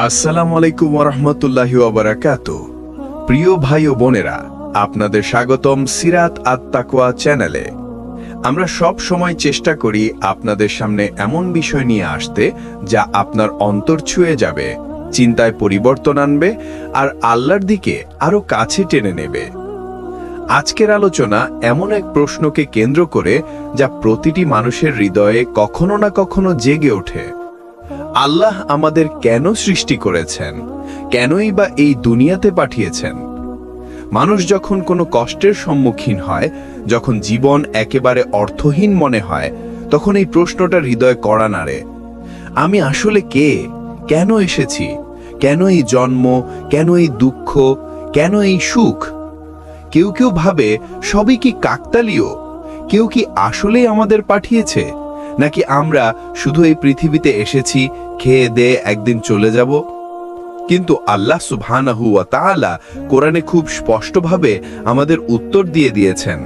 আসসালামু আলাইকুম ওয়া রাহমাতুল্লাহি ওয়া বারাকাতুহু। প্রিয় ভাই ও বোনেরা, আপনাদের স্বাগতম সিরাত আত-তাকওয়া চ্যানেলে। আমরা সব সময় চেষ্টা করি আপনাদের সামনে এমন বিষয় নিয়ে আসতে যা আপনার অন্তর ছুঁয়ে যাবে, চিন্তায় পরিবর্তন আনবে আর আল্লাহর দিকে আরো কাছে টেনে নেবে। আজকের আলোচনা এমন এক প্রশ্নকে কেন্দ্র করে যা প্রতিটি মানুষের হৃদয়ে কখনো না কখনো জেগে ওঠে। আল্লাহ আমাদের কেন সৃষ্টি করেছেন? কেনই বা এই দুনিয়াতে পাঠিয়েছেন? মানুষ যখন কোনো কষ্টের সম্মুখীন হয়, যখন জীবন একেবারে অর্থহীন মনে হয়, তখন এই প্রশ্নটা হৃদয়ে কড়া নাড়ে। আমি আসলে কে? কেন এসেছি? কেন এই জন্ম? কেন এই দুঃখ? কেন এই সুখ? কেউ কেউ ভাবে সবই কি কাকতালীয়? কেউ কি আসলেই আমাদের পাঠিয়েছে, নাকি আমরা শুধু এই পৃথিবীতে এসেছি, খেয়ে দেয়ে একদিন চলে যাব? কিন্তু আল্লাহ সুবহানাহু ওয়া তাআলা কোরআনে খুব স্পষ্টভাবে আমাদের উত্তর দিয়ে দিয়েছেন।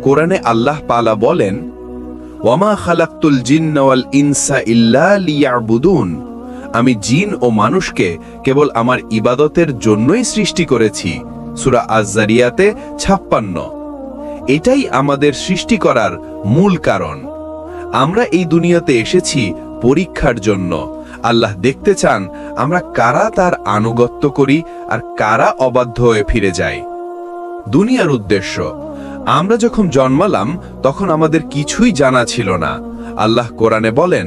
কোরআনে আল্লাহ পালা বলেন, ওয়ামা খালাকতুল জিন্না ওয়াল ইনসা ইল্লা লিয়াবুদুন। আমি জিন ও মানুষকে কেবল আমার ইবাদতের জন্যই সৃষ্টি করেছি। সূরা আয-যারিয়াতে 56। এটাই আমাদের সৃষ্টি করার মূল কারণ। আমরা এই দুনিয়াতে এসেছি পরীক্ষার জন্য। আল্লাহ দেখতে চান আমরা কারা তার আনুগত্য করি আর কারা অবাধ্য হয়ে ফিরে যাই। দুনিয়ার উদ্দেশ্য: আমরা যখন জন্মালাম তখন আমাদের কিছুই জানা ছিল না। আল্লাহ কোরআনে বলেন,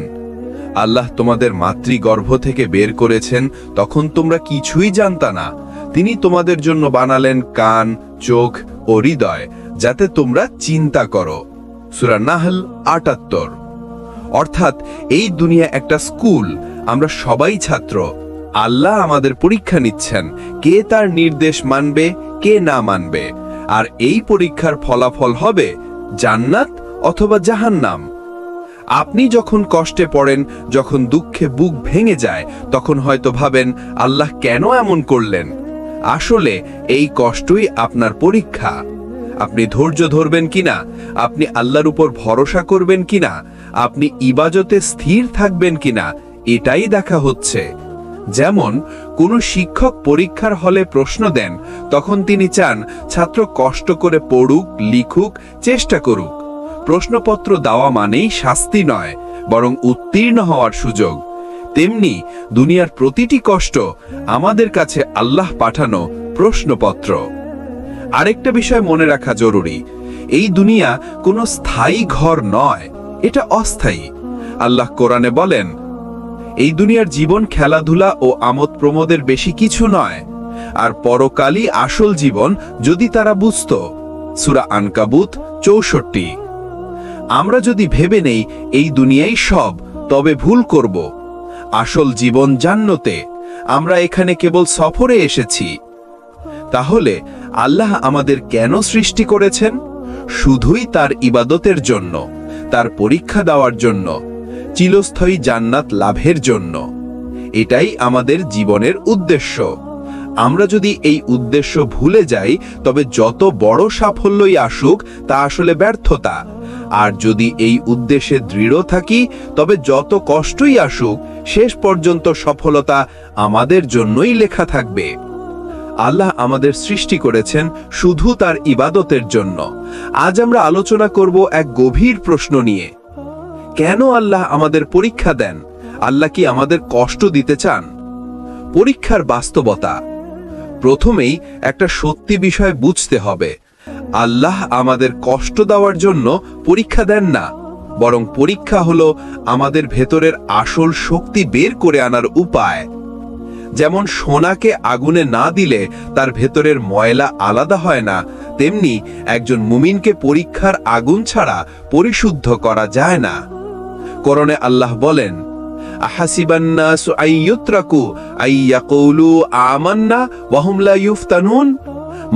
আল্লাহ তোমাদের মাতৃগর্ভ থেকে বের করেছেন, তখন তোমরা কিছুই জানতা না। তিনি তোমাদের জন্য বানালেন কান, চোখ ও হৃদয়, যাতে তোমরা চিন্তা করো। সূরা নাহল ৭৮। অর্থাৎ এই দুনিয়া একটা স্কুল, আমরা সবাই ছাত্র। আল্লাহ আমাদের পরীক্ষা নিচ্ছেন, কে তার নির্দেশ মানবে, কে না মানবে। আর এই পরীক্ষার ফলাফল হবে জান্নাত অথবা জাহান্নাম। আপনি যখন কষ্টে পড়েন, যখন দুঃখে বুক ভেঙে যায়, তখন হয়তো ভাবেন আল্লাহ কেন এমন করলেন। আসলে এই কষ্টই আপনার পরীক্ষা। আপনি ধৈর্য ধরবেন কিনা, আপনি আল্লাহর উপর ভরসা করবেন কিনা, আপনি ইবাদতে স্থির থাকবেন কিনা, এটাই দেখা হচ্ছে। যেমন কোনো শিক্ষক পরীক্ষার হলে প্রশ্ন দেন, তখন তিনি চান ছাত্র কষ্ট করে পড়ুক, লিখুক, চেষ্টা করুক। প্রশ্নপত্র দেওয়া মানেই শাস্তি নয়, বরং উত্তীর্ণ হওয়ার সুযোগ। তেমনি দুনিয়ার প্রতিটি কষ্ট আমাদের কাছে আল্লাহ পাঠানো প্রশ্নপত্র। আরেকটা বিষয় মনে রাখা জরুরি, এই দুনিয়া কোনো স্থায়ী ঘর নয়, এটা অস্থায়ী। আল্লাহ কোরআনে বলেন, এই দুনিয়ার জীবন খেলাধুলা ও আমোদ প্রমোদের বেশি কিছু নয়, আর পরকালই আসল জীবন যদি তারা বুঝত। সূরা আনকাবুত ৬৪। আমরা যদি ভেবে নেই এই দুনিয়াই সব, তবে ভুল করব। আসল জীবন জান্নাতে। আমরা এখানে কেবল সফরে এসেছি। তাহলে আল্লাহ আমাদের কেন সৃষ্টি করেছেন? শুধুই তার ইবাদতের জন্য, তার পরীক্ষা দেওয়ার জন্য, চিরস্থায়ী জান্নাত লাভের জন্য। এটাই আমাদের জীবনের উদ্দেশ্য। আমরা যদি এই উদ্দেশ্য ভুলে যাই, তবে যত বড় সাফল্যই আসুক তা আসলে ব্যর্থতা। আর যদি এই উদ্দেশ্যে দৃঢ় থাকি, তবে যত কষ্টই আসুক, শেষ পর্যন্ত সফলতা আমাদের জন্যই লেখা থাকবে। আল্লাহ আমাদের সৃষ্টি করেছেন শুধু তার ইবাদতের জন্য। আজ আমরা আলোচনা করব এক গভীর প্রশ্ন নিয়ে। কেন আল্লাহ আমাদের পরীক্ষা দেন? আল্লাহ কি আমাদের কষ্ট দিতে চান? পরীক্ষার বাস্তবতা: প্রথমেই একটা সত্যি বিষয় বুঝতে হবে, আল্লাহ আমাদের কষ্ট দেওয়ার জন্য পরীক্ষা দেন না, বরং পরীক্ষা হলো আমাদের ভেতরের আসল শক্তি বের করে আনার উপায়। যেমন সোনাকে আগুনে না দিলে তার ভেতরের ময়লা আলাদা হয় না, তেমনি একজন মুমিনকে পরীক্ষার আগুন ছাড়া পরিশুদ্ধ করা যায় না। কোরআনে আল্লাহ বলেন, আহাসিবান নাসু আইয়ুতরাকু আইয়াকুলু আমান্না ওয়া হুম লা ইফতানুন।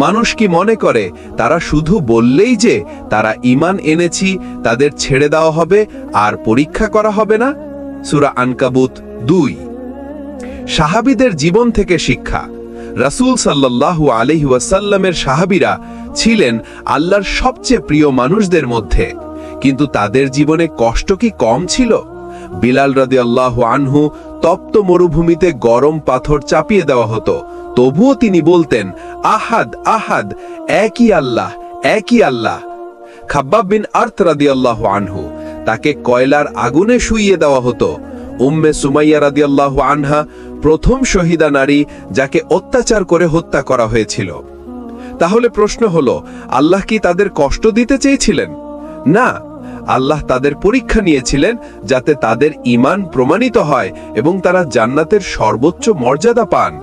মানুষ কি মনে করে তারা শুধু বললেই যে তারা ঈমান এনেছি, তাদের ছেড়ে দেওয়া হবে আর পরীক্ষা করা হবে না? সূরা আনকাবুত ২। সাহাবীদের জীবন থেকে শিক্ষা: রাসূল সাল্লাল্লাহু আলাইহি ওয়াসাল্লামের সাহাবীরা ছিলেন আল্লাহর সবচেয়ে প্রিয় মানুষদের মধ্যে, কিন্তু তাদের জীবনে কষ্ট কি কম ছিল? বিলাল রাদিয়াল্লাহু আনহু তপ্ত মরুভূমিতে গরম পাথর চাপিয়ে দেওয়া হতো, তবুও তিনি বলতেন, আহাদ আহাদ, একই আল্লাহ, একই আল্লাহ। খাব্বাব বিন আরত রাদিয়াল্লাহু আনহু, তাকে কয়লার আগুনে শুইয়ে দেওয়া হতো। উম্মে সুমাইয়া রাদিয়াল্লাহু আনহা প্রথম শহীদা নারী, যাকে অত্যাচার করে হত্যা করা হয়েছিল। তাহলে প্রশ্ন হলো, আল্লাহ কি তাদের কষ্ট দিতে চেয়েছিলেন? না, আল্লাহ তাদের পরীক্ষা নিয়েছিলেন যাতে তাদের ঈমান প্রমাণিত হয় এবং তারা জান্নাতের সর্বোচ্চ মর্যাদা পান।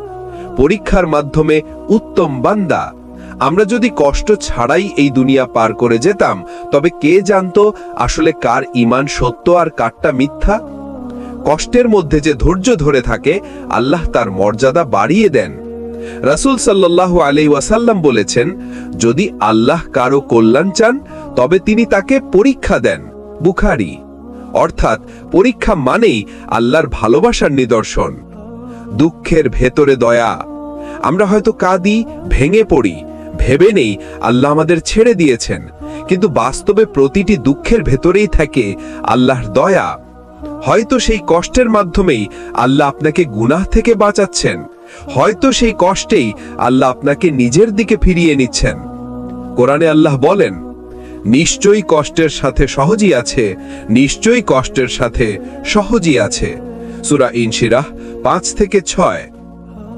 পরীক্ষার মাধ্যমে উত্তম বান্দা। আমরা যদি কষ্ট ছাড়াই এই দুনিয়া পার করে যেতাম, তবে কে জানতো আসলে কার ঈমান সত্য আর কারটা মিথ্যা? কষ্টের মধ্যে যে ধৈর্য ধরে থাকে, আল্লাহ তার মর্যাদা বাড়িয়ে দেন। রাসূল সাল্লাল্লাহু আলাইহি ওয়াসাল্লাম বলেছেন, যদি আল্লাহ কারো কল্যাণ চান তবে তিনি তাকে পরীক্ষা দেন। বুখারী। অর্থাৎ পরীক্ষা মানেই আল্লাহর ভালোবাসার নিদর্শন। দুঃখের ভেতরে দয়া। আমরা হয়তো কাঁদি, ভেঙে পড়ি, ভেবে নেই আল্লাহ আমাদের ছেড়ে দিয়েছেন, কিন্তু বাস্তবে প্রতিটি দুঃখের ভেতরেই থাকে আল্লাহর দয়া। হয়তো সেই কষ্টের মাধ্যমেই আল্লাহ আপনাকে গুনাহ থেকে বাঁচাচ্ছেন, হয়তো সেই কষ্টেই আল্লাহ আপনাকে নিজের দিকে ফিরিয়ে নিচ্ছেন। কোরআনে আল্লাহ বলেন, নিশ্চয়ই কষ্টের সাথে সহজই আছে, নিশ্চয়ই কষ্টের সাথে সহজই আছে। সূরা ইনশিরাহ 5-6।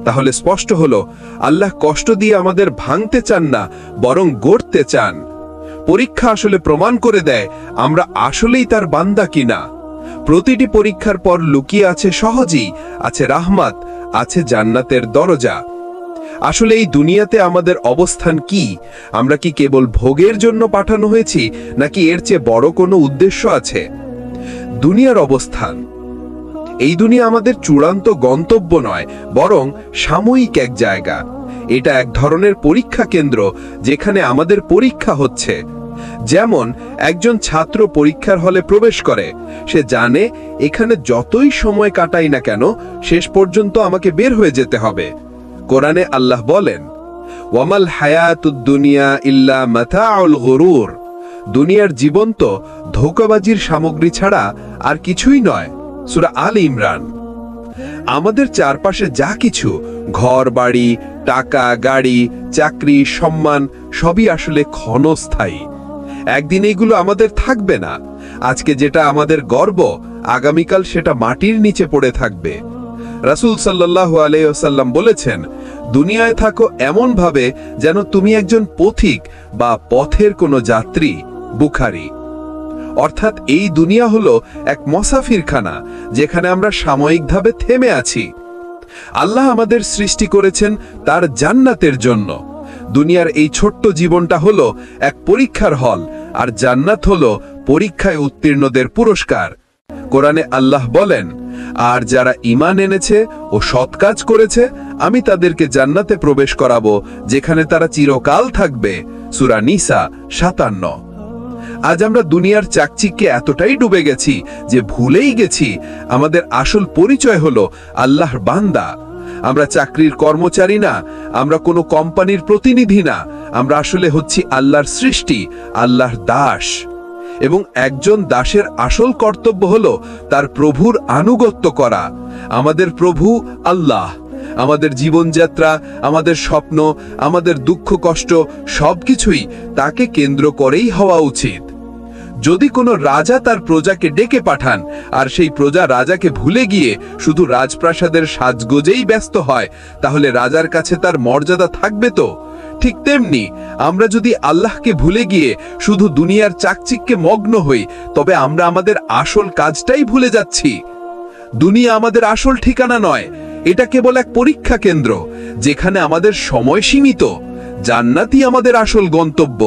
তাহলে স্পষ্ট হলো, আল্লাহ কষ্ট দিয়ে আমাদের ভাঙতে চান না, বরং গড়তে চান। পরীক্ষা আসলে প্রমাণ করে দেয় আমরা আসলেই তার বান্দা কিনা। প্রতিটি পরীক্ষার পর লুকিয়ে আছে সহজই, আছে রাহমাত, আছে জান্নাতের দরজা। আসলে এই দুনিয়াতে আমাদের অবস্থান কি? আমরা কি কেবল ভোগের জন্য পাঠানো হয়েছি, নাকি এর চেয়ে বড় কোনো উদ্দেশ্য আছে? দুনিয়ার অবস্থান, এই দুনিয়া আমাদের চূড়ান্ত গন্তব্য নয়, বরং সাময়িক এক জায়গা। এটা এক ধরনের পরীক্ষা কেন্দ্র, যেখানে আমাদের পরীক্ষা হচ্ছে। যেমন একজন ছাত্র পরীক্ষার হলে প্রবেশ করে, সে জানে এখানে যতই সময় কাটাই না কেন, শেষ পর্যন্ত আমাকে বের হয়ে যেতে হবে। কোরআনে আল্লাহ বলেন, ওয়ামাল হায়াতুদ দুনিয়া ইল্লা মাতাউল গুরুর। দুনিয়ার জীবন তো ধোঁকাবাজির সামগ্রী ছাড়া আর কিছুই নয়। সূরা আল ইমরান। আমাদের চারপাশে যা কিছু, ঘর বাড়ি, টাকা, গাড়ি, চাকরি, সম্মান, সবই আসলে ক্ষণস্থায়ী। একদিন এগুলো আমাদের থাকবে না। আজকে যেটা আমাদের গর্ব, আগামীকাল সেটা মাটির নিচে পড়ে থাকবে। রাসূল সাল্লাল্লাহু আলাইহি ওয়াসাল্লাম বলেছেন, দুনিয়ায় থাকো এমন ভাবে যেন তুমি একজন পথিক বা পথের কোনো যাত্রী। বুখারী। অর্থাৎ এই দুনিয়া হলো এক মুসাফিরখানা, যেখানে আমরা সাময়িকভাবে থেমে আছি। আল্লাহ আমাদের সৃষ্টি করেছেন তার জান্নাতের জন্য। দুনিয়ার এই ছোট্ট জীবনটা হলো এক পরীক্ষার হল, আর জান্নাত হলো পরীক্ষায় উত্তীর্ণদের পুরস্কার। কোরআনে আল্লাহ বলেন, আর যারা ঈমান এনেছে ও সৎ কাজ করেছে, আমি তাদেরকে জান্নাতে প্রবেশ করাবো, যেখানে তারা চিরকাল থাকবে। সূরা নিসা 57। আজ আমরা দুনিয়ার চাকচিক্যে এতটাই ডুবে গেছি যে ভুলেই গেছি আমাদের আসল পরিচয় হলো আল্লাহর বান্দা। আমরা চাকরির কর্মচারী না, আমরা কোনো কোম্পানির প্রতিনিধি না, আমরা আসলে হচ্ছি আল্লাহর সৃষ্টি, আল্লাহর দাস। এবং একজন দাসের আসল কর্তব্য হলো তার প্রভুর আনুগত্য করা। আমাদের প্রভু আল্লাহ। আমাদের জীবনযাত্রা, আমাদের স্বপ্ন, আমাদের দুঃখ কষ্ট সবকিছুই তাকে কেন্দ্র করেই হওয়া উচিত। যদি কোনো রাজা তার প্রজাকে ডেকে পাঠান, আর সেই প্রজা রাজাকে ভুলে গিয়ে শুধু রাজপ্রাসাদের সাজগোজেই ব্যস্ত হয়, তাহলে রাজার কাছে তার মর্যাদা থাকবে তো? ঠিক তেমনি আমরা যদি আল্লাহকে ভুলে গিয়ে শুধু দুনিয়ার চাকচিক্যে মগ্ন হই, তবে আমরা আমাদের আসল কাজটাই ভুলে যাচ্ছি। দুনিয়া আমাদের আসল ঠিকানা নয়, এটা কেবল এক পরীক্ষা কেন্দ্র, যেখানে আমাদের সময় সীমিত। জান্নাতই আমাদের আসল গন্তব্য,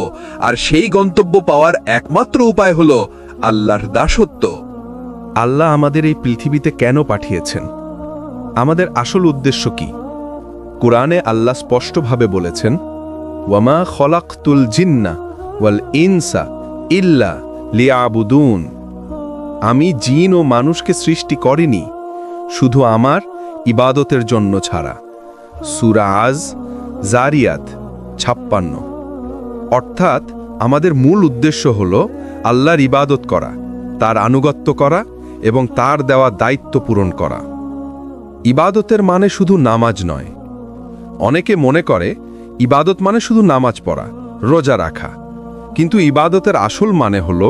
আর সেই গন্তব্য পাওয়ার একমাত্র উপায় হলো আল্লাহর দাসত্ব। আল্লাহ আমাদের এই পৃথিবীতে কেন পাঠিয়েছেন? আমাদের আসল উদ্দেশ্য কি? কুরআনে আল্লাহ স্পষ্টভাবে বলেছেন, ওয়ামা খলাকতুল জিন্না ওয়াল ইনসা ইল্লা লিয়াবুদুন। আমি জিন ও মানুষকে সৃষ্টি করিনি শুধু আমার ইবাদতের জন্য ছাড়া। সূরা আজ জারিয়াত 56। অর্থাৎ আমাদের মূল উদ্দেশ্য হল আল্লাহর ইবাদত করা, তার আনুগত্য করা এবং তার দেওয়া দায়িত্ব পূরণ করা। ইবাদতের মানে শুধু নামাজ নয়। অনেকে মনে করে ইবাদত মানে শুধু নামাজ পড়া, রোজা রাখা, কিন্তু ইবাদতের আসল মানে হলো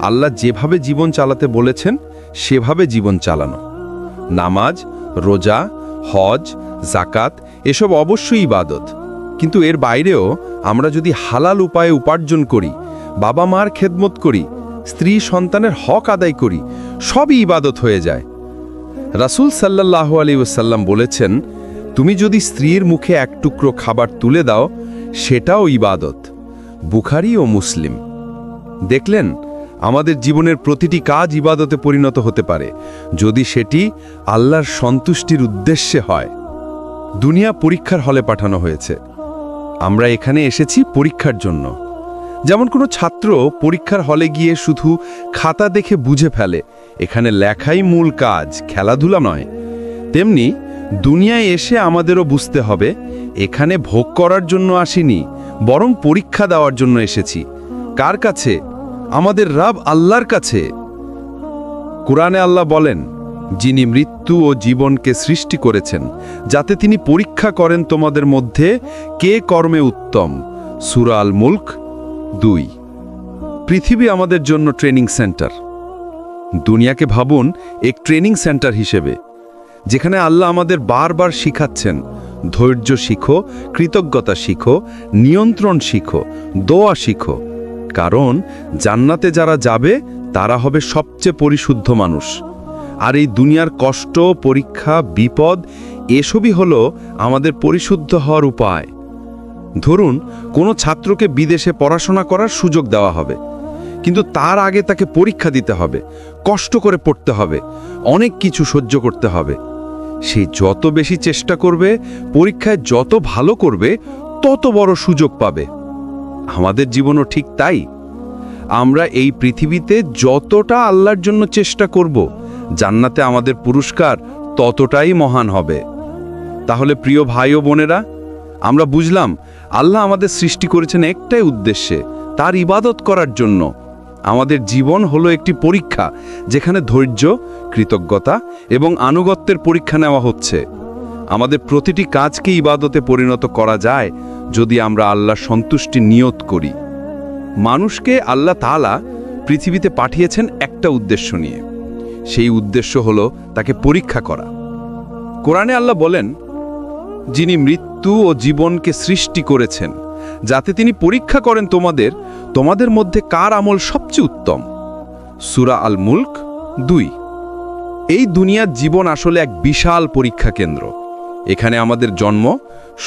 আল্লাহ যেভাবে জীবন চালাতে বলেছেন সেভাবে জীবন চালানো। নামাজ, রোজা, হজ, জাকাত এসব অবশ্যই ইবাদত, কিন্তু এর বাইরেও আমরা যদি হালাল উপায়ে উপার্জন করি, বাবা মার খেদমত করি, স্ত্রী সন্তানের হক আদায় করি, সবই ইবাদত হয়ে যায়। রাসূল সাল্লাল্লাহু আলাইহি ওয়াসাল্লাম বলেছেন, তুমি যদি স্ত্রীর মুখে এক টুকরো খাবার তুলে দাও সেটাও ইবাদত। বুখারী ও মুসলিম। দেখলেন, আমাদের জীবনের প্রতিটি কাজ ইবাদতে পরিণত হতে পারে যদি সেটি আল্লাহর সন্তুষ্টির উদ্দেশ্যে হয়। দুনিয়া পরীক্ষার হলে পাঠানো হয়েছে, আমরা এখানে এসেছি পরীক্ষার জন্য। যেমন কোনো ছাত্র পরীক্ষার হলে গিয়ে শুধু খাতা দেখে বুঝে ফেলে এখানে লেখাই মূল কাজ, খেলাধুলা নয়, তেমনি দুনিয়ায় এসে আমাদেরও বুঝতে হবে এখানে ভোগ করার জন্য আসিনি, বরং পরীক্ষা দেওয়ার জন্য এসেছি। কার কাছে? আমাদের রব আল্লাহর কাছে। কুরআনে আল্লাহ বলেন, যিনি মৃত্যু ও জীবনকে সৃষ্টি করেছেন যাতে তিনি পরীক্ষা করেন তোমাদের মধ্যে কে কর্মে উত্তম। সূরা আল মুলক 2। পৃথিবী আমাদের জন্য ট্রেনিং সেন্টার। দুনিয়াকে ভাবুন এক ট্রেনিং সেন্টার হিসেবে, যেখানে আল্লাহ আমাদের বারবার শিখাচ্ছেন, ধৈর্য শিখো, কৃতজ্ঞতা শিখো, নিয়ন্ত্রণ শিখো, দোয়া শিখো। কারণ জান্নাতে যারা যাবে তারা হবে সবচেয়ে পরিশুদ্ধ মানুষ। আর এই দুনিয়ার কষ্ট, পরীক্ষা, বিপদ এসবই হলো আমাদের পরিশুদ্ধ হওয়ার উপায়। ধরুন কোনো ছাত্রকে বিদেশে পড়াশোনা করার সুযোগ দেওয়া হবে, কিন্তু তার আগে তাকে পরীক্ষা দিতে হবে, কষ্ট করে পড়তে হবে, অনেক কিছু সহ্য করতে হবে। সে যত বেশি চেষ্টা করবে, পরীক্ষায় যত ভালো করবে, তত বড় সুযোগ পাবে। আমাদের জীবনও ঠিক তাই। আমরা এই পৃথিবীতে যতটা আল্লাহর জন্য চেষ্টা করব, জান্নাতে আমাদের পুরস্কার ততটাই মহান হবে। তাহলে প্রিয় ভাই ও বোনেরা, আমরা বুঝলাম আল্লাহ আমাদের সৃষ্টি করেছেন একটাই উদ্দেশ্যে, তার ইবাদত করার জন্য। আমাদের জীবন হলো একটি পরীক্ষা, যেখানে ধৈর্য, কৃতজ্ঞতা এবং আনুগত্যের পরীক্ষা নেওয়া হচ্ছে। আমাদের প্রতিটি কাজকে ইবাদতে পরিণত করা যায় যদি আমরা আল্লাহর সন্তুষ্টি নিয়ত করি। মানুষকে আল্লাহ তাআলা পৃথিবীতে পাঠিয়েছেন একটা উদ্দেশ্য নিয়ে। সেই উদ্দেশ্য হলো তাকে পরীক্ষা করা। কোরআনে আল্লাহ বলেন, যিনি মৃত্যু ও জীবনকে সৃষ্টি করেছেন যাতে তিনি পরীক্ষা করেন তোমাদের মধ্যে কার আমল সবচেয়ে উত্তম। সূরা আল মুলক 2। এই দুনিয়ার জীবন আসলে এক বিশাল পরীক্ষা কেন্দ্র। এখানে আমাদের জন্ম,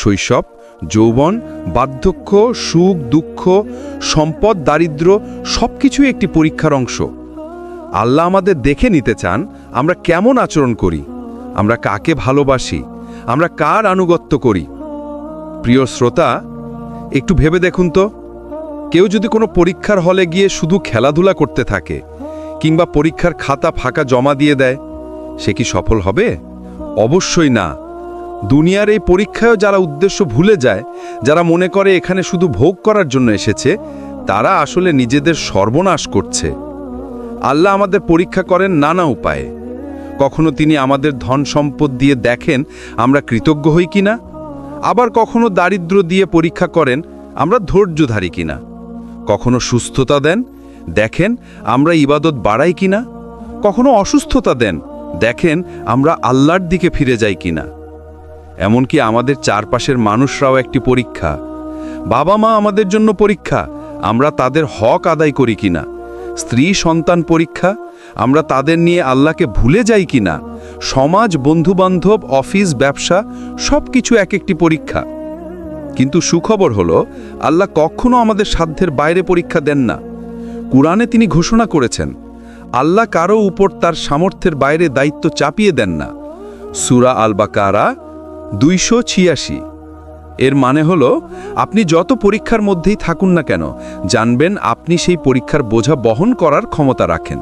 শৈশব, যৌবন, বার্ধক্য, সুখ, দুঃখ, সম্পদ, দারিদ্র্য সবকিছুই একটি পরীক্ষার অংশ। আল্লাহ আমাদের দেখে নিতে চান আমরা কেমন আচরণ করি, আমরা কাকে ভালোবাসি, আমরা কার আনুগত্য করি। প্রিয় শ্রোতা, একটু ভেবে দেখুন তো, কেউ যদি কোনো পরীক্ষার হলে গিয়ে শুধু খেলাধুলা করতে থাকে কিংবা পরীক্ষার খাতা ফাঁকা জমা দিয়ে দেয়, সে কি সফল হবে? অবশ্যই না। দুনিয়ার এই পরীক্ষায়ও যারা উদ্দেশ্য ভুলে যায়, যারা মনে করে এখানে শুধু ভোগ করার জন্য এসেছে, তারা আসলে নিজেদের সর্বনাশ করছে। আল্লাহ আমাদের পরীক্ষা করেন নানা উপায়ে। কখনো তিনি আমাদের ধন সম্পদ দিয়ে দেখেন আমরা কৃতজ্ঞ হই কিনা, আবার কখনো দারিদ্র দিয়ে পরীক্ষা করেন আমরা ধৈর্যধারী কিনা। কখনো সুস্থতা দেন, দেখেন আমরা ইবাদত বাড়াই কিনা। কখনো অসুস্থতা দেন, দেখেন আমরা আল্লাহর দিকে ফিরে যাই কিনা। এমনকি আমাদের চারপাশের মানুষরাও একটি পরীক্ষা। বাবা মা আমাদের জন্য পরীক্ষা, আমরা তাদের হক আদায় করি কিনা। স্ত্রী সন্তান পরীক্ষা, আমরা তাদের নিয়ে আল্লাহকে ভুলে যাই কিনা। সমাজ, বন্ধুবান্ধব, অফিস, ব্যবসা সবকিছু এক একটি পরীক্ষা। কিন্তু সুখবর হলো আল্লাহ কখনো আমাদের সাধ্যের বাইরে পরীক্ষা দেন না। কুরআনে তিনি ঘোষণা করেছেন, আল্লাহ কারো উপর তার সামর্থ্যের বাইরে দায়িত্ব চাপিয়ে দেন না। সূরা আল বাকারা 286। এর মানে হলো আপনি যত পরীক্ষার মধ্যেই থাকুন না কেন, জানবেন আপনি সেই পরীক্ষার বোঝা বহন করার ক্ষমতা রাখেন।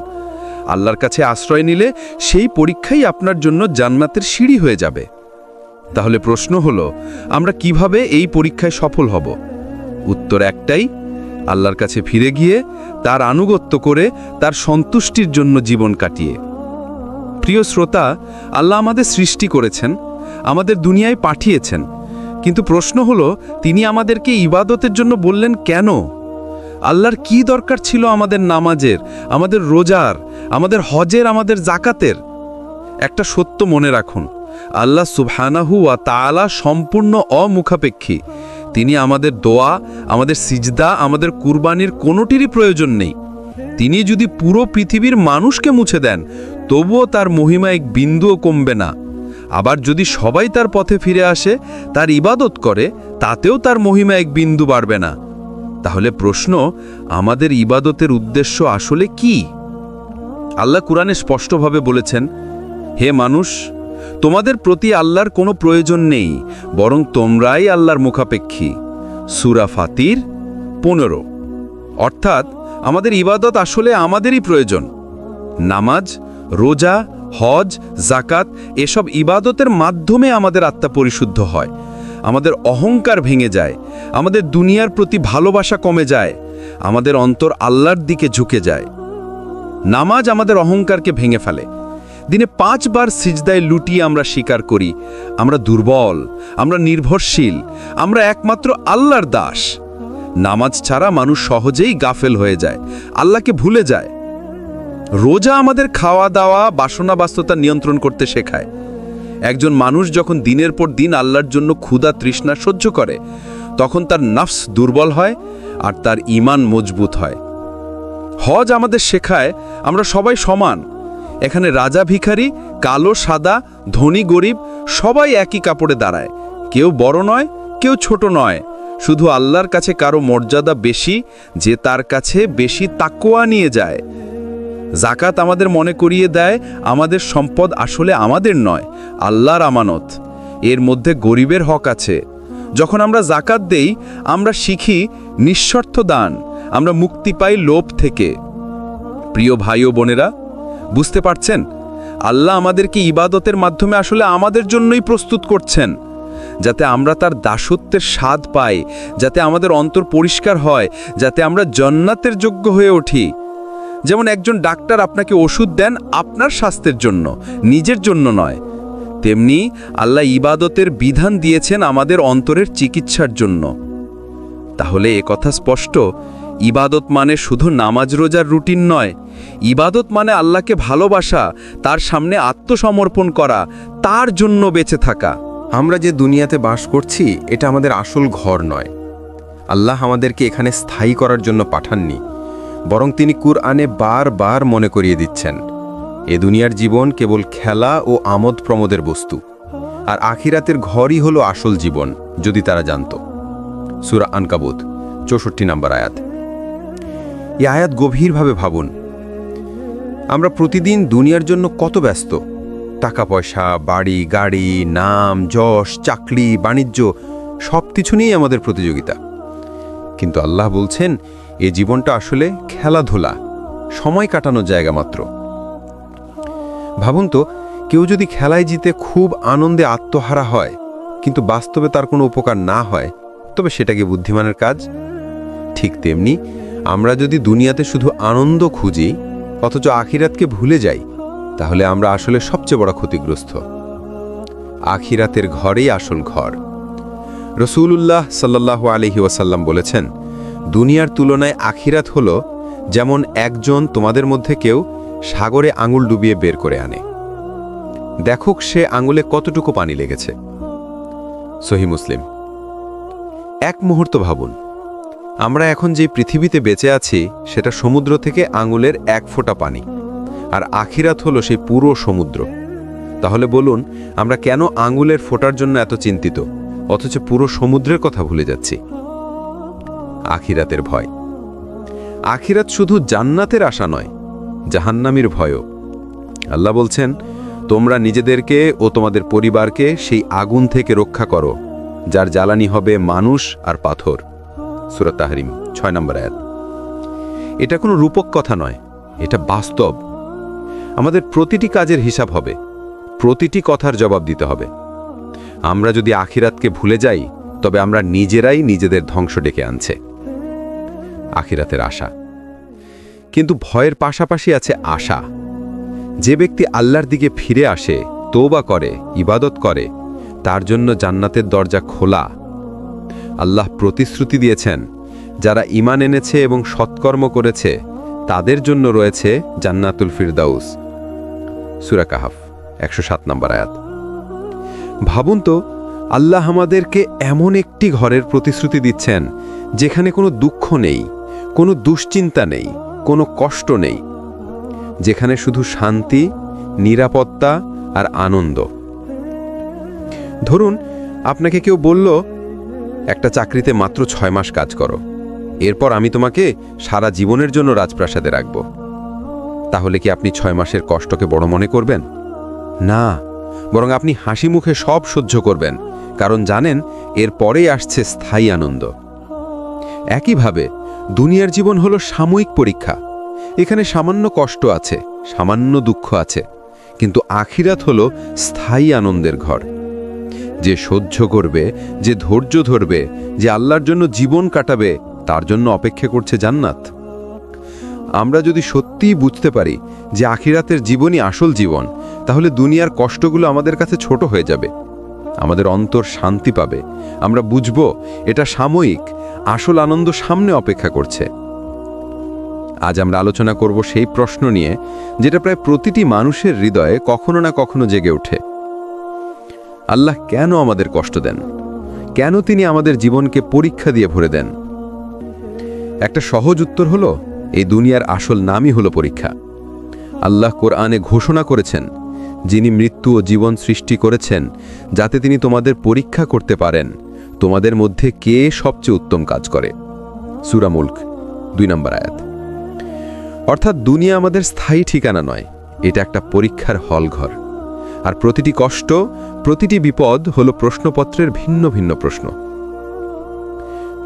আল্লাহর কাছে আশ্রয় নিলে সেই পরীক্ষাই আপনার জন্য জান্নাতের সিঁড়ি হয়ে যাবে। তাহলে প্রশ্ন হলো, আমরা কিভাবে এই পরীক্ষায় সফল হব? উত্তর একটাই, আল্লাহর কাছে ফিরে গিয়ে তার আনুগত্য করে তার সন্তুষ্টির জন্য জীবন কাটিয়ে। প্রিয় শ্রোতা, আল্লাহ আমাদের সৃষ্টি করেছেন, আমাদের দুনিয়ায় পাঠিয়েছেন, কিন্তু প্রশ্ন হলো তিনি আমাদেরকে ইবাদতের জন্য বললেন কেন? আল্লাহর কি দরকার ছিল আমাদের নামাজের, আমাদের রোজার, আমাদের হজের, আমাদের জাকাতের? একটা সত্য মনে রাখুন, আল্লাহ সুবহানাহু ওয়া তাআলা সম্পূর্ণ অমুখাপেক্ষী। তিনি আমাদের দোয়া, আমাদের সিজদা, আমাদের কুরবানির কোনোটিরই প্রয়োজন নেই। তিনি যদি পুরো পৃথিবীর মানুষকে মুছে দেন, তবুও তার মহিমা এক বিন্দুও কমবে না। আবার যদি সবাই তার পথে ফিরে আসে, তার ইবাদত করে, তাতেও তার মহিমা এক বিন্দু বাড়বে না। তাহলে প্রশ্ন, আমাদের ইবাদতের উদ্দেশ্য আসলে কি? আল্লাহ কুরআনে স্পষ্টভাবে বলেছেন, হে মানুষ, তোমাদের প্রতি আল্লাহর কোনো প্রয়োজন নেই, বরং তোমরাই আল্লাহর মুখাপেক্ষী। সূরা ফাতির 15। অর্থাৎ আমাদের ইবাদত আসলে আমাদেরই প্রয়োজন। নামাজ, রোজা, হজ, জাকাত এসব ইবাদতের মাধ্যমে আমাদের আত্মা পরিশুদ্ধ হয়, আমাদের অহংকার ভেঙে যায়, আমাদের দুনিয়ার প্রতি ভালোবাসা কমে যায়, আমাদের অন্তর আল্লাহর দিকে ঝুঁকে যায়। নামাজ আমাদের অহংকারকে ভেঙে ফেলে। দিনে 5 বার সিজদায় লুটিয়ে আমরা স্বীকার করি আমরা দুর্বল, আমরা নির্ভরশীল, আমরা একমাত্র আল্লাহর দাস। নামাজ ছাড়া মানুষ সহজেই গাফেল হয়ে যায়, আল্লাহকে ভুলে যায়। রোজা আমাদের খাওয়া দাওয়া, বাসনা বাস্ততা নিয়ন্ত্রণ করতে শেখায়। একজন মানুষ যখন দিনের পর দিন আল্লাহর জন্য ক্ষুধা তৃষ্ণা সহ্য করে, তখন তার নফস দুর্বল হয় আর তার ঈমান মজবুত হয়। হজ আমাদের শেখায় আমরা সবাই সমান। এখানে রাজা ভিখারি, কালো সাদা, ধনী গরিব সবাই একই কাপড়ে দাঁড়ায়। কেউ বড় নয়, কেউ ছোট নয়। শুধু আল্লাহর কাছে কারো মর্যাদা বেশি, যে তার কাছে বেশি তাকওয়া নিয়ে যায়। জাকাত আমাদের মনে করিয়ে দেয় আমাদের সম্পদ আসলে আমাদের নয়, আল্লাহর আমানত। এর মধ্যে গরিবের হক আছে। যখন আমরা জাকাত দেই, আমরা শিখি নিঃস্বার্থ দান, আমরা মুক্তি পাই লোভ থেকে। প্রিয় ভাই ও বোনেরা, বুঝতে পারছেন, আল্লাহ আমাদেরকে ইবাদতের মাধ্যমে আসলে আমাদের জন্যই প্রস্তুত করছেন, যাতে আমরা তার দাসত্বের স্বাদ পাই, যাতে আমাদের অন্তর পরিষ্কার হয়, যাতে আমরা জান্নাতের যোগ্য হয়ে উঠি। যেমন একজন ডাক্তার আপনাকে ওষুধ দেন আপনার স্বাস্থ্যের জন্য, নিজের জন্য নয়, তেমনি আল্লাহ ইবাদতের বিধান দিয়েছেন আমাদের অন্তরের চিকিৎসার জন্য। তাহলে কথা স্পষ্ট, ইবাদত মানে শুধু নামাজ রোজার রুটিন নয়। ইবাদত মানে আল্লাহকে ভালোবাসা, তার সামনে আত্মসমর্পণ করা, তার জন্য বেঁচে থাকা। আমরা যে দুনিয়াতে বাস করছি, এটা আমাদের আসল ঘর নয়। আল্লাহ আমাদেরকে এখানে স্থায়ী করার জন্য পাঠাননি, বরং তিনি কুরআনে বারবার মনে করিয়ে দিচ্ছেন, এ দুনিয়ার জীবন কেবল খেলা ও আমোদ প্রমোদের বস্তু, আর আখিরাতের ঘরই হলো আসল জীবন, যদি তারা জানত। সূরা আনকাবুত 64 নম্বর আয়াত। এই আয়াত গভীরভাবে ভাবুন। আমরা প্রতিদিন দুনিয়ার জন্য কত ব্যস্ত। টাকা পয়সা, বাড়ি গাড়ি, নাম যশ, চাকরি, বাণিজ্য সব কিছু নিয়েই আমাদের প্রতিযোগিতা। কিন্তু আল্লাহ বলছেন, এ জীবনটা আসলে খেলাধুলা, সময় কাটানোর জায়গা মাত্র। ভাবুন তো, কেউ যদি খেলায় জিতে খুব আনন্দে আত্মহারা হয়, কিন্তু বাস্তবে তার কোনো উপকার না হয়, তবে সেটা কি বুদ্ধিমানের কাজ? ঠিক তেমনি আমরা যদি দুনিয়াতে শুধু আনন্দ খুঁজি, অথচ আখিরাতকে ভুলে যাই, তাহলে আমরা আসলে সবচেয়ে বড় ক্ষতিগ্রস্ত। আখিরাতের ঘরেই আসল ঘর। রাসূলুল্লাহ সাল্লাল্লাহু আলাইহি ওয়াসাল্লাম বলেছেন, দুনিয়ার তুলনায় আখিরাত হলো যেমন একজন তোমাদের মধ্যে কেউ সাগরে আঙুল ডুবিয়ে বের করে আনে, দেখুক সে আঙুলে কতটুকু পানি লেগেছে। সহিহ মুসলিম। এক মুহূর্ত ভাবুন, আমরা এখন যে পৃথিবীতে বেঁচে আছি, সেটা সমুদ্র থেকে আঙুলের 1 ফোঁটা পানি, আর আখিরাত হলো সেই পুরো সমুদ্র। তাহলে বলুন, আমরা কেন আঙুলের ফোঁটার জন্য এত চিন্তিত, অথচ পুরো সমুদ্রের কথা ভুলে যাচ্ছি? আখিরাতের ভয়। আখিরাত শুধু জান্নাতের আশা নয়, জাহান্নামীর ভয়ও। আল্লাহ বলছেন, তোমরা নিজেদেরকে ও তোমাদের পরিবারকে সেই আগুন থেকে রক্ষা করো, যার জ্বালানি হবে মানুষ আর পাথর। সূরা তাহরিম 6 নম্বর আয়াত। এটা কোনো রূপক কথা নয়, এটা বাস্তব। আমাদের প্রতিটি কাজের হিসাব হবে, প্রতিটি কথার জবাব দিতে হবে। আমরা যদি আখিরাতকে ভুলে যাই, তবে আমরা নিজেরাই নিজেদের ধ্বংস ডেকে আনছে। আখিরাতের আশা। কিন্তু ভয়ের পাশাপাশি আছে আশা। যে ব্যক্তি আল্লাহর দিকে ফিরে আসে, তওবা করে, ইবাদত করে, তার জন্য জান্নাতের দরজা খোলা। আল্লাহ প্রতিশ্রুতি দিয়েছেন, যারা ঈমান এনেছে এবং সৎকর্ম করেছে তাদের জন্য রয়েছে জান্নাতুল ফিরদাউস। সূরা কাহফ 107 নম্বর আয়াত। ভাবুন তো, আল্লাহ আমাদেরকে এমন একটি ঘরের প্রতিশ্রুতি দিচ্ছেন যেখানে কোনো দুঃখ নেই, কোনো দুশ্চিন্তা নেই, কোনো কষ্ট নেই, যেখানে শুধু শান্তি, নিরাপত্তা আর আনন্দ। ধরুন আপনাকে কেউ বলল, একটা চাকরিতে মাত্র 6 মাস কাজ করো, এরপর আমি তোমাকে সারা জীবনের জন্য রাজপ্রাসাদে রাখব। তাহলে কি আপনি 6 মাসের কষ্টকে বড় মনে করবেন? না, বরং আপনি হাসি মুখে সব সহ্য করবেন, কারণ জানেন এর পরেই আসছে স্থায়ী আনন্দ। একইভাবে দুনিয়ার জীবন হলো সাময়িক পরীক্ষা। এখানে সামান্য কষ্ট আছে, সামান্য দুঃখ আছে, কিন্তু আখিরাত হলো স্থায়ী আনন্দের ঘর। যে সহ্য করবে, যে ধৈর্য ধরবে, যে আল্লাহর জন্য জীবন কাটাবে, তার জন্য অপেক্ষা করছে জান্নাত। আমরা যদি সত্যিই বুঝতে পারি যে আখিরাতের জীবনই আসল জীবন, তাহলে দুনিয়ার কষ্টগুলো আমাদের কাছে ছোট হয়ে যাবে। আমাদের অন্তর শান্তি পাবে। আমরা বুঝব এটা সাময়িক, আসল আনন্দ সামনে অপেক্ষা করছে। আজ আমরা আলোচনা করব সেই প্রশ্ন নিয়ে যেটা প্রায় প্রতিটি মানুষের হৃদয়ে কখনো না কখনো জেগে ওঠে। আল্লাহ কেন আমাদের কষ্ট দেন? কেন তিনি আমাদের জীবনকে পরীক্ষা দিয়ে ভরে দেন? একটা সহজ উত্তর হলো, এই দুনিয়ার আসল নামই হলো পরীক্ষা। আল্লাহ কোরআনে ঘোষণা করেছেন, যিনি মৃত্যু ও জীবন সৃষ্টি করেছেন যাতে তিনি তোমাদের পরীক্ষা করতে পারেন তোমাদের মধ্যে কে সবচেয়ে উত্তম কাজ করে। সূরা মুলক 2 নম্বর আয়াত। অর্থাৎ দুনিয়া আমাদের স্থায়ী ঠিকানা নয়, এটা একটা পরীক্ষার হলঘর। আর প্রতিটি কষ্ট, প্রতিটি বিপদ হলো প্রশ্নপত্রের ভিন্ন ভিন্ন প্রশ্ন।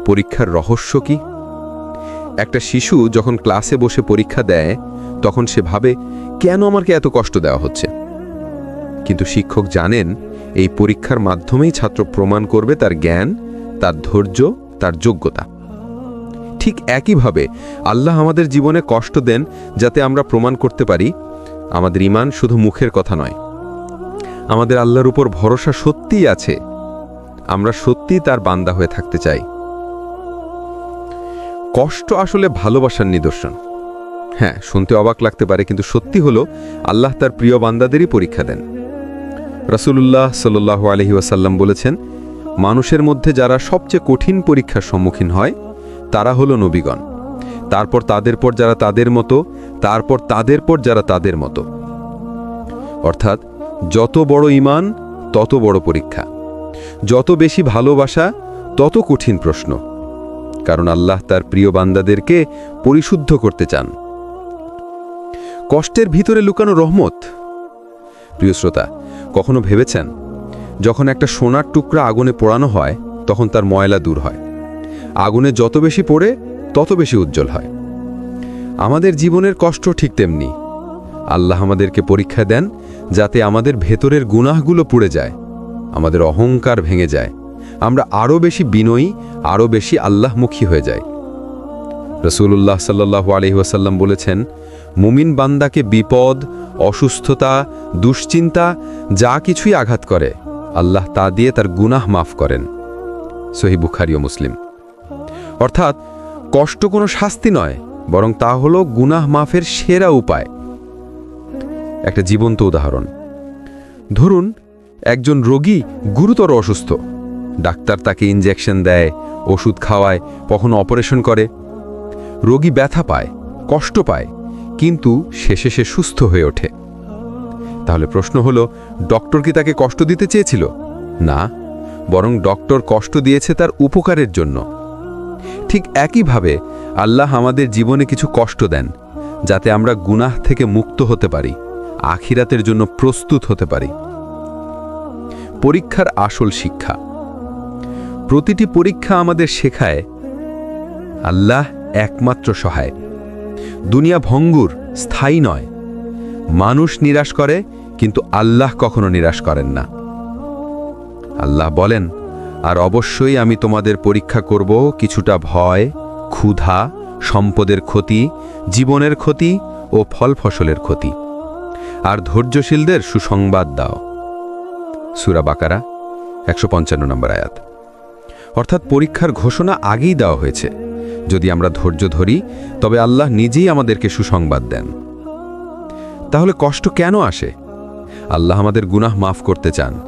পরীক্ষার রহস্য কি? একটা শিশু যখন ক্লাসে বসে পরীক্ষা দেয়, তখন সে ভাবে, কেন আমাকে এত কষ্ট দেওয়া হচ্ছে? কিন্তু শিক্ষক জানেন, এই পরীক্ষার মাধ্যমেই ছাত্র প্রমাণ করবে তার জ্ঞান, তার ধৈর্য, তার যোগ্যতা। ঠিক একইভাবে আল্লাহ আমাদের জীবনে কষ্ট দেন যাতে আমরা প্রমাণ করতে পারি আমাদের ঈমান শুধু মুখের কথা নয়, আমাদের আল্লাহর উপর ভরসা সত্যিই আছে, আমরা সত্যিই তার বান্দা হয়ে থাকতে চাই। কষ্ট আসলে ভালোবাসার নিদর্শন। হ্যাঁ, শুনতে অবাক লাগতে পারে, কিন্তু সত্যি হলো আল্লাহ তার প্রিয় বান্দাদেরই পরীক্ষা দেন। রাসূলুল্লাহ সাল্লাল্লাহু আলাইহি ওয়াসাল্লাম বলেছেন, মানুষের মধ্যে যারা সবচেয়ে কঠিন পরীক্ষার সম্মুখীন হয় তারা হলো নবীগণ, তারপর তাদের পর যারা তাদের মতো, তারপর তাদের পর যারা তাদের মতো। অর্থাৎ যত বড় ঈমান তত বড় পরীক্ষা, যত বেশি ভালোবাসা তত কঠিন প্রশ্ন, কারণ আল্লাহ তার প্রিয় বান্দাদেরকে পরিশুদ্ধ করতে চান। কষ্টের ভিতরে লুকানো রহমত। প্রিয় শ্রোতা, কখনো ভেবেছেন যখন একটা সোনার টুকরা আগুনে পোড়ানো হয় তখন তার ময়লা দূর হয়? আগুনে যত বেশি পোড়ে তত বেশি উজ্জ্বল হয়। আমাদের জীবনের কষ্ট ঠিক তেমনি। আল্লাহ আমাদেরকে পরীক্ষা দেন যাতে আমাদের ভেতরের গুনাহগুলো পুড়ে যায়, আমাদের অহংকার ভেঙে যায়, আমরা আরও বেশি বিনয়ী, আরও বেশি আল্লাহমুখী হয়ে যাই। রাসূলুল্লাহ সাল্লাল্লাহু আলাইহি ওয়াসাল্লাম বলেছেন, মুমিন বান্দাকে বিপদ, অসুস্থতা, দুশ্চিন্তা যা কিছুই আঘাত করে, আল্লাহ তা দিয়ে তার গুনাহ মাফ করেন। সহিহ বুখারী ও মুসলিম। অর্থাৎ কষ্ট কোনো শাস্তি নয়, বরং তা হলো গুনাহ মাফের সেরা উপায়। একটা জীবন্ত উদাহরণ। ধরুন একজন রোগী গুরুতর অসুস্থ, ডাক্তার তাকে ইনজেকশন দেয়, ওষুধ খাওয়ায়, কখনো অপারেশন করে। রোগী ব্যথা পায়, কষ্ট পায়, কিন্তু শেষে সে সুস্থ হয়ে ওঠে। তাহলে প্রশ্ন হলো, ডক্টর কি তাকে কষ্ট দিতে চেয়েছিল? না, বরং ডক্টর কষ্ট দিয়েছে তার উপকারের জন্য। ঠিক একইভাবে আল্লাহ আমাদের জীবনে কিছু কষ্ট দেন যাতে আমরা গুনাহ থেকে মুক্ত হতে পারি, আখিরাতের জন্য প্রস্তুত হতে পারি। পরীক্ষার আসল শিক্ষা। প্রতিটি পরীক্ষা আমাদের শেখায় আল্লাহ একমাত্র সহায়। দুনিয়া ভঙ্গুর, স্থায়ী নয়। মানুষ নিরাশ করে, কিন্তু আল্লাহ কখনো নিরাশ করেন না। আল্লাহ বলেন, আর অবশ্যই আমি তোমাদের পরীক্ষা করব কিছুটা ভয়, ক্ষুধা, সম্পদের ক্ষতি, জীবনের ক্ষতি ও ফল ফসলের ক্ষতি। আর ধৈর্যশীলদের সুসংবাদ দাও। সূরা বাকারা 155 নম্বর আয়াত। অর্থাৎ পরীক্ষার ঘোষণা আগেই দেওয়া হয়েছে। যদি আমরা ধৈর্য ধরি তবে আল্লাহ নিজেই আমাদেরকে সুসংবাদ দেন। তাহলে কষ্ট কেন আসে? আল্লাহ আমাদের গুনাহ মাফ করতে চান,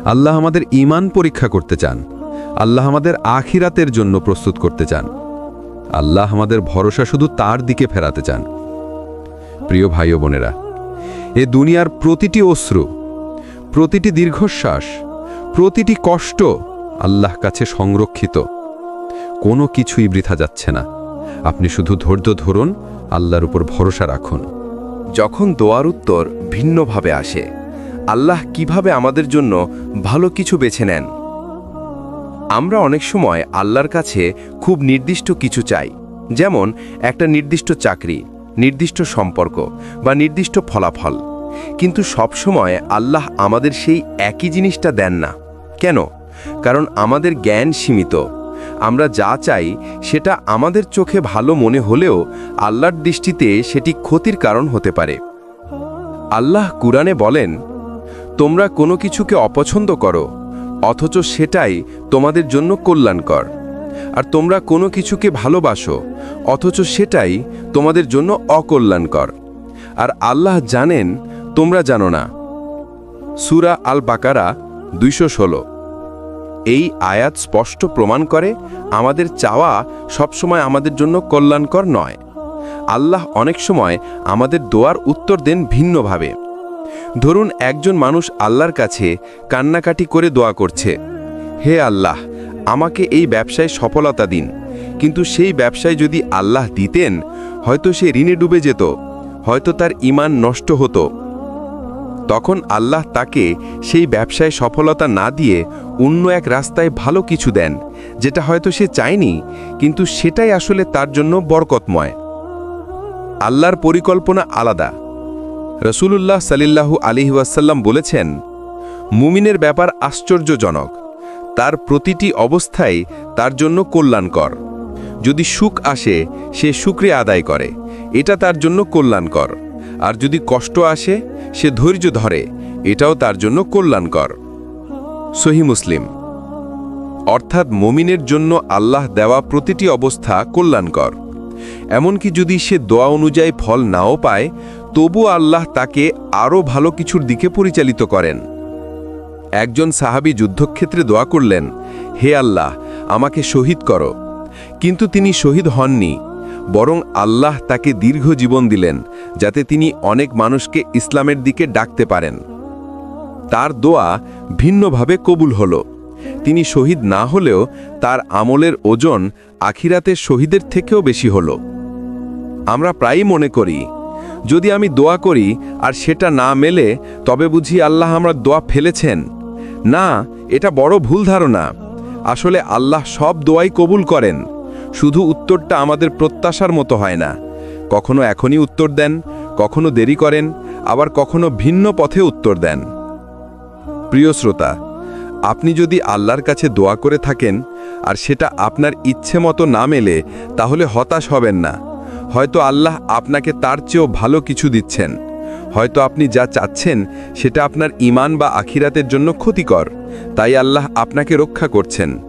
আল্লাহ আমাদের ঈমান পরীক্ষা করতে চান, আল্লাহ আমাদের আখিরাতের জন্য প্রস্তুত করতে চান, আল্লাহ আমাদের ভরসা শুধু তার দিকে ফেরাতে চান। প্রিয় ভাই ও বোনেরা, এ দুনিয়ার প্রতিটি অশ্রু, প্রতিটি দীর্ঘশ্বাস, প্রতিটি কষ্ট আল্লাহ কাছে সংরক্ষিত। কোনো কিছুই বৃথা যাচ্ছে না। আপনি শুধু ধৈর্য ধরুন, আল্লাহর উপর ভরসা রাখুন। যখন দোয়ার উত্তর ভিন্নভাবে আসে, আল্লাহ কিভাবে আমাদের জন্য ভালো কিছু বেছে নেন? আমরা অনেক সময় আল্লাহর কাছে খুব নির্দিষ্ট কিছু চাই, যেমন একটা নির্দিষ্ট চাকরি, নির্দিষ্ট সম্পর্ক বা নির্দিষ্ট ফলাফল। কিন্তু সব সময় আল্লাহ আমাদের সেই একই জিনিসটা দেন না। কেন? কারণ আমাদের জ্ঞান সীমিত। আমরা যা চাই সেটা আমাদের চোখে ভালো মনে হলেও আল্লাহর দৃষ্টিতে সেটি ক্ষতির কারণ হতে পারে। আল্লাহ কুরআনে বলেন, তোমরা কোনো কিছুকে অপছন্দ করো অথচ সেটাই তোমাদের জন্য কল্যাণকর, আর তোমরা কোনো কিছুকে ভালোবাসো অথচ সেটাই তোমাদের জন্য অকল্যাণকর, আর আল্লাহ জানেন তোমরা জানো না। সূরা আল বাকারা 216। এই আয়াত স্পষ্ট প্রমাণ করে আমাদের চাওয়া সবসময় আমাদের জন্য কল্যাণকর নয়। আল্লাহ অনেক সময় আমাদের দোয়ার উত্তর দেন ভিন্নভাবে। ধরুন, একজন মানুষ আল্লাহর কাছে কান্নাকাটি করে দোয়া করছে, হে আল্লাহ, আমাকে এই ব্যবসায় সফলতা দিন। কিন্তু সেই ব্যবসায় যদি আল্লাহ দিতেন, হয়তো সে ঋণে ডুবে যেত, হয়তো তার ঈমান নষ্ট হতো। তখন আল্লাহ তাকে সেই ব্যবসায় সফলতা না দিয়ে অন্য এক রাস্তায় ভালো কিছু দেন, যেটা হয়তো সে চায়নি, কিন্তু সেটাই আসলে তার জন্য বরকতময়। আল্লাহর পরিকল্পনা আলাদা। রাসূলুল্লাহ সাল্লাল্লাহু আলাইহি ওয়াসাল্লাম বলেছেন, মুমিনের ব্যাপার আশ্চর্যজনক। তার প্রতিটি অবস্থাই তার জন্য কল্যাণকর। যদি সুখ আসে, সে শুকরিয়া আদায় করে, এটা তার জন্য কল্যাণকর। আর যদি কষ্ট আসে, সে ধৈর্য ধরে, এটাও তার জন্য কল্যাণকর। সহিহ মুসলিম। অর্থাৎ মুমিনের জন্য আল্লাহ দেওয়া প্রতিটি অবস্থা কল্যাণকর। এমনকি যদি সে দোয়া অনুযায়ী ফল নাও পায়, তবু আল্লাহ তাকে আরও ভালো কিছুর দিকে পরিচালিত করেন। একজন সাহাবী যুদ্ধক্ষেত্রে দোয়া করলেন, হে আল্লাহ, আমাকে শহীদ করো। কিন্তু তিনি শহীদ হননি, বরং আল্লাহ তাকে দীর্ঘ জীবন দিলেন, যাতে তিনি অনেক মানুষকে ইসলামের দিকে ডাকতে পারেন। তার দোয়া ভিন্নভাবে কবুল হল। তিনি শহীদ না হলেও তার আমলের ওজন আখিরাতের শহীদের থেকেও বেশি হল। আমরা প্রায়ই মনে করি, যদি আমি দোয়া করি আর সেটা না মেলে, তবে বুঝি আল্লাহ আমার দোয়া ফেলেছেন। না, এটা বড় ভুল ধারণা। আসলে আল্লাহ সব দোয়াই কবুল করেন, শুধু উত্তরটা আমাদের প্রত্যাশার মতো হয় না। কখনো এখনই উত্তর দেন, কখনো দেরি করেন, আবার কখনো ভিন্ন পথে উত্তর দেন। প্রিয় শ্রোতা, আপনি যদি আল্লাহর কাছে দোয়া করে থাকেন আর সেটা আপনার ইচ্ছে মতো না মেলে, তাহলে হতাশ হবেন না। হয়তো আল্লাহ আপনাকে তার চেয়েও ভালো কিছু দিচ্ছেন। হয়তো আপনি যা চাচ্ছেন সেটা আপনার ঈমান বা আখিরাতের জন্য ক্ষতিকর, তাই আল্লাহ আপনাকে রক্ষা করছেন।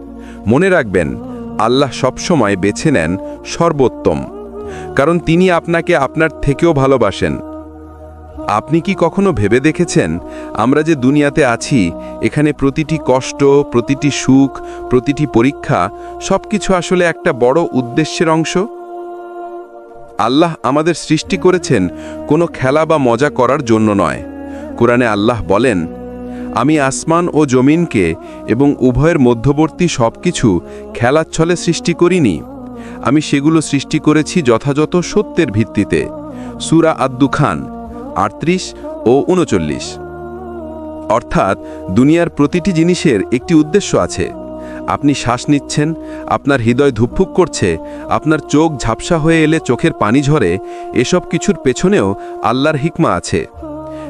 মনে রাখবেন, আল্লাহ সবসময় বেছে নেন সর্বোত্তম, কারণ তিনি আপনাকে আপনার থেকেও ভালোবাসেন। আপনি কি কখনো ভেবে দেখেছেন, আমরা যে দুনিয়াতে আছি, এখানে প্রতিটি কষ্ট, প্রতিটি সুখ, প্রতিটি পরীক্ষা, সবকিছু আসলে একটা বড় উদ্দেশ্যের অংশ? আল্লাহ আমাদের সৃষ্টি করেছেন কোনো খেলা বা মজা করার জন্য নয়। কুরআনে আল্লাহ বলেন, আমি আসমান ও জমিনকে এবং উভয়ের মধ্যবর্তী সবকিছু খেলার ছলে সৃষ্টি করিনি। আমি সেগুলো সৃষ্টি করেছি যথাযথ সত্যের ভিত্তিতে। সূরা আদ-দুখান 38 ও 39। অর্থাৎ দুনিয়ার প্রতিটি জিনিসের একটি উদ্দেশ্য আছে। আপনি শ্বাস নিচ্ছেন, আপনার হৃদয় ধুকপুক করছে, আপনার চোখ ঝাপসা হয়ে এলে চোখের পানি ঝরে, এসব কিছুর পেছনেও আল্লাহর হিকমা আছে।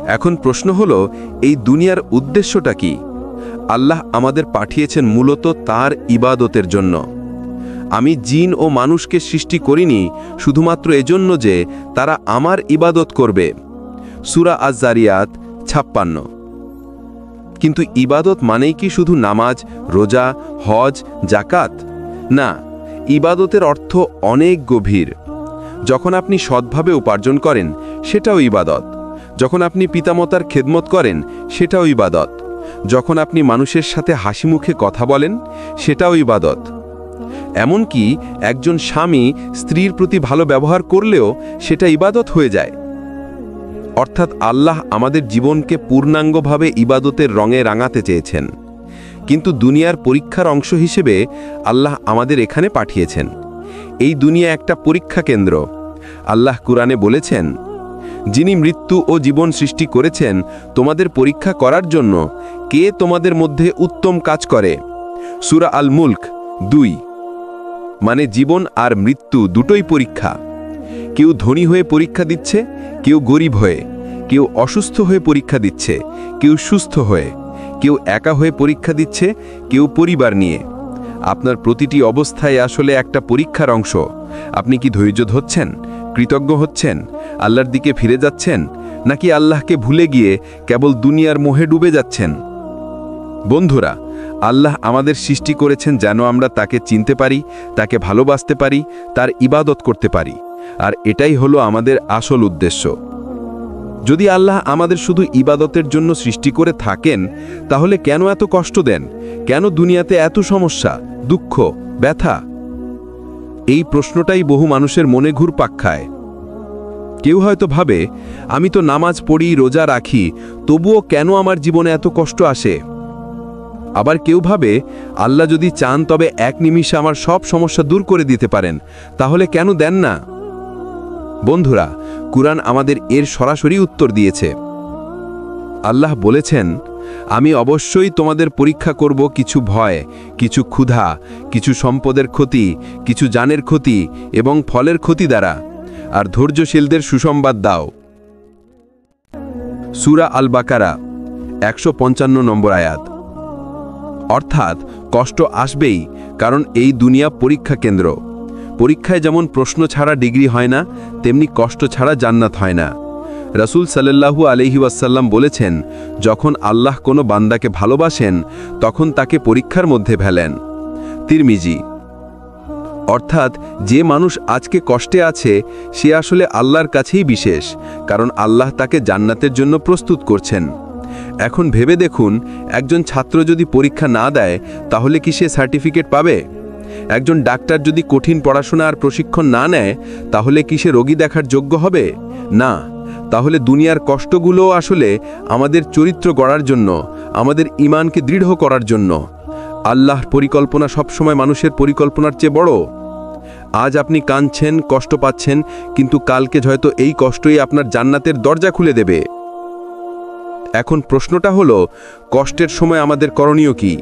এখন প্রশ্ন হলো, এই দুনিয়ার উদ্দেশ্যটা কি? আল্লাহ আমাদের পাঠিয়েছেন মূলত তার ইবাদতের জন্য। আমি জিন ও মানুষকে সৃষ্টি করিনি শুধুমাত্র এজন্য যে তারা আমার ইবাদত করবে। সূরা আজ-জারিয়াত 56। কিন্তু ইবাদত মানেই কি শুধু নামাজ, রোজা, হজ, যাকাত? না, ইবাদতের অর্থ অনেক গভীর। যখন আপনি সৎভাবে উপার্জন করেন সেটাও ইবাদত, যখন আপনি পিতামাতার খেদমত করেন সেটাও ইবাদত, যখন আপনি মানুষের সাথে হাসি মুখে কথা বলেন সেটাও ইবাদত। এমনকি একজন স্বামী স্ত্রীর প্রতি ভালো ব্যবহার করলেও সেটা ইবাদত হয়ে যায়। অর্থাৎ আল্লাহ আমাদের জীবনকে পূর্ণাঙ্গভাবে ইবাদতের রঙে রাঙাতে চেয়েছেন। কিন্তু দুনিয়ার পরীক্ষার অংশ হিসেবে আল্লাহ আমাদের এখানে পাঠিয়েছেন। এই দুনিয়া একটা পরীক্ষা কেন্দ্র। আল্লাহ কুরআনে বলেছেন, যিনি মৃত্যু ও জীবন সৃষ্টি করেছেন তোমাদের পরীক্ষা করার জন্য, কে তোমাদের মধ্যে উত্তম কাজ করে। সূরা আল মুলক 2। মানে জীবন আর মৃত্যু দুটোই পরীক্ষা। কেউ ধনী হয়ে পরীক্ষা দিচ্ছে, কেউ গরিব হয়ে, কেউ অসুস্থ হয়ে পরীক্ষা দিচ্ছে, কেউ সুস্থ হয়ে, কেউ একা হয়ে পরীক্ষা দিচ্ছে, কেউ পরিবার নিয়ে। আপনার প্রতিটি অবস্থায় আসলে একটা পরীক্ষার অংশ। আপনি কি ধৈর্য ধরছেন, কৃতজ্ঞ হচ্ছেন, আল্লাহর দিকে ফিরে যাচ্ছেন, নাকি আল্লাহকে ভুলে গিয়ে কেবল দুনিয়ার মোহে ডুবে যাচ্ছেন? বন্ধুরা, আল্লাহ আমাদের সৃষ্টি করেছেন যেন আমরা তাকে চিনতে পারি, তাকে ভালোবাসতে পারি, তার ইবাদত করতে পারি। আর এটাই হলো আমাদের আসল উদ্দেশ্য। যদি আল্লাহ আমাদের শুধু ইবাদতের জন্য সৃষ্টি করে থাকেন, তাহলে কেন এত কষ্ট দেন? কেন দুনিয়াতে এত সমস্যা, দুঃখ, ব্যথা? এই প্রশ্নটাই বহু মানুষের মনে ঘুরপাক খায়। কেউ হয়তো ভাবে, আমি তো নামাজ পড়ি, রোজা রাখি, তবুও কেন আমার জীবনে এত কষ্ট আসে? আবার কেউ ভাবে, আল্লাহ যদি চান তবে এক নিমিষে আমার সব সমস্যা দূর করে দিতে পারেন, তাহলে কেন দেন না? বন্ধুরা, কুরআন আমাদের এর সরাসরি উত্তর দিয়েছে। আল্লাহ বলেছেন, আমি অবশ্যই তোমাদের পরীক্ষা করব কিছু ভয়, কিছু ক্ষুধা, কিছু সম্পদের ক্ষতি, কিছু জানের ক্ষতি এবং ফলের ক্ষতি দ্বারা, আর ধৈর্যশীলদের সুসংবাদ দাও। সূরা আল বাকারা 155 নম্বর আয়াত। অর্থাৎ কষ্ট আসবেই, কারণ এই দুনিয়া পরীক্ষা কেন্দ্র। পরীক্ষায় যেমন প্রশ্ন ছাড়া ডিগ্রি হয় না, তেমনি কষ্ট ছাড়া জান্নাত হয় না। রাসূল সাল্লাল্লাহু আলাইহি ওয়াসাল্লাম বলেছেন, যখন আল্লাহ কোনো বান্দাকে ভালোবাসেন তখন তাকে পরীক্ষার মধ্যে ফেলেন। তিরমিজি। অর্থাৎ যে মানুষ আজকে কষ্টে আছে সে আসলে আল্লাহর কাছেই বিশেষ, কারণ আল্লাহ তাকে জান্নাতের জন্য প্রস্তুত করছেন। এখন ভেবে দেখুন, একজন ছাত্র যদি পরীক্ষা না দেয় তাহলে কি সে সার্টিফিকেট পাবে? একজন ডাক্তার যদি কঠিন পড়াশোনা আর প্রশিক্ষণ না নেয় তাহলে কি সে রোগী দেখার যোগ্য হবে? না। তাহলে দুনিয়ার কষ্টগুলো আসলে আমাদের চরিত্র গড়ার জন্য, আমাদের ঈমানকে দৃঢ় করার জন্য। আল্লাহর পরিকল্পনা সবসময় মানুষের পরিকল্পনার চেয়ে বড়। আজ আপনি কাঁদছেন, কষ্ট পাচ্ছেন, কিন্তু কালকে হয়তো এই কষ্টই আপনার জান্নাতের দরজা খুলে দেবে। এখন প্রশ্নটা হলো, কষ্টের সময় আমাদের করণীয় কি?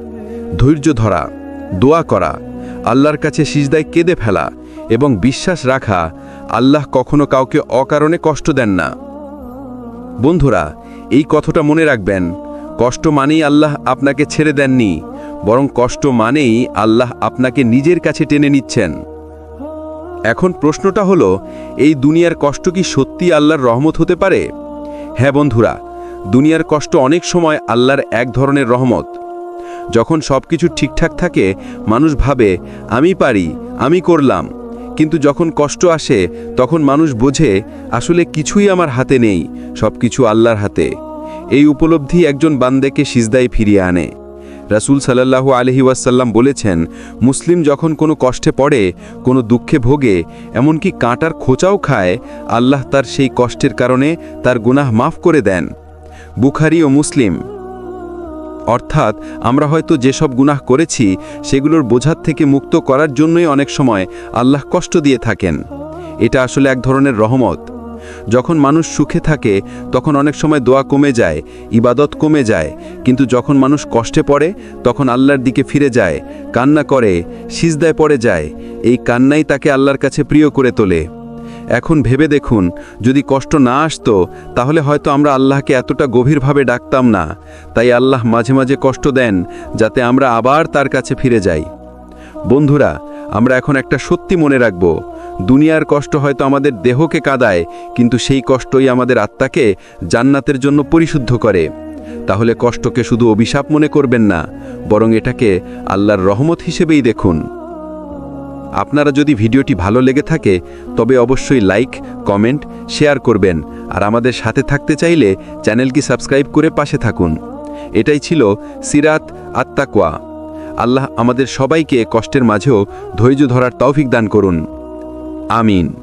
ধৈর্য ধরা, দোয়া করা, আল্লাহর কাছে সিজদায় কেঁদে ফেলা এবং বিশ্বাস রাখা, আল্লাহ কখনো কাউকে অকারণে কষ্ট দেন না। বন্ধুরা, এই কথাটা মনে রাখবেন, কষ্ট মানেই আল্লাহ আপনাকে ছেড়ে দেননি, বরং কষ্ট মানেই আল্লাহ আপনাকে নিজের কাছে টেনে নিচ্ছেন। এখন প্রশ্নটা হলো, এই দুনিয়ার কষ্ট কি সত্যি আল্লাহর রহমত হতে পারে? হ্যাঁ বন্ধুরা, দুনিয়ার কষ্ট অনেক সময় আল্লাহর এক ধরনের রহমত। যখন সবকিছু ঠিকঠাক থাকে মানুষ ভাবে, আমি পারি, আমি করলাম। কিন্তু যখন কষ্ট আসে তখন মানুষ বোঝে, আসলে কিছুই আমার হাতে নেই, সবকিছু আল্লাহর হাতে। এই উপলব্ধি একজন বান্দাকে সিজদায় ফিরিয়ে আনে। রাসূল সাল্লাল্লাহু আলাইহি ওয়াসাল্লাম বলেছেন, মুসলিম যখন কোনো কষ্টে পড়ে, কোনো দুঃখে ভোগে, এমনকি কাঁটার খোঁচাও খায়, আল্লাহ তার সেই কষ্টের কারণে তার গুনাহ মাফ করে দেন। বুখারী ও মুসলিম। অর্থাৎ আমরা হয়তো যেসব গুনাহ করেছি সেগুলোর বোঝার থেকে মুক্ত করার জন্যই অনেক সময় আল্লাহ কষ্ট দিয়ে থাকেন। এটা আসলে এক ধরনের রহমত। যখন মানুষ সুখে থাকে তখন অনেক সময় দোয়া কমে যায়, ইবাদত কমে যায়, কিন্তু যখন মানুষ কষ্টে পড়ে তখন আল্লাহর দিকে ফিরে যায়, কান্না করে, সিজদায় পড়ে যায়। এই কান্নাই তাকে আল্লাহর কাছে প্রিয় করে তোলে। এখন ভেবে দেখুন, যদি কষ্ট না আসতো তাহলে হয়তো আমরা আল্লাহকে এতটা গভীরভাবে ডাকতাম না। তাই আল্লাহ মাঝে মাঝে কষ্ট দেন যাতে আমরা আবার তার কাছে ফিরে যাই। বন্ধুরা, আমরা এখন একটা সত্যি মনে রাখব, দুনিয়ার কষ্ট হয়তো আমাদের দেহকে কাঁদায়, কিন্তু সেই কষ্টই আমাদের আত্মাকে জান্নাতের জন্য পরিশুদ্ধ করে। তাহলে কষ্টকে শুধু অভিশাপ মনে করবেন না, বরং এটাকে আল্লাহর রহমত হিসেবেই দেখুন। আপনারা যদি ভিডিওটি ভালো লেগে থাকে তবে অবশ্যই লাইক, কমেন্ট, শেয়ার করবেন, আর আমাদের সাথে থাকতে চাইলে চ্যানেলটি সাবস্ক্রাইব করে পাশে থাকুন। এটাই ছিল সিরাত আত-তাকওয়া। আল্লাহ আমাদের সবাইকে কষ্টের মাঝেও ধৈর্য ধরার তৌফিক দান করুন। আমিন।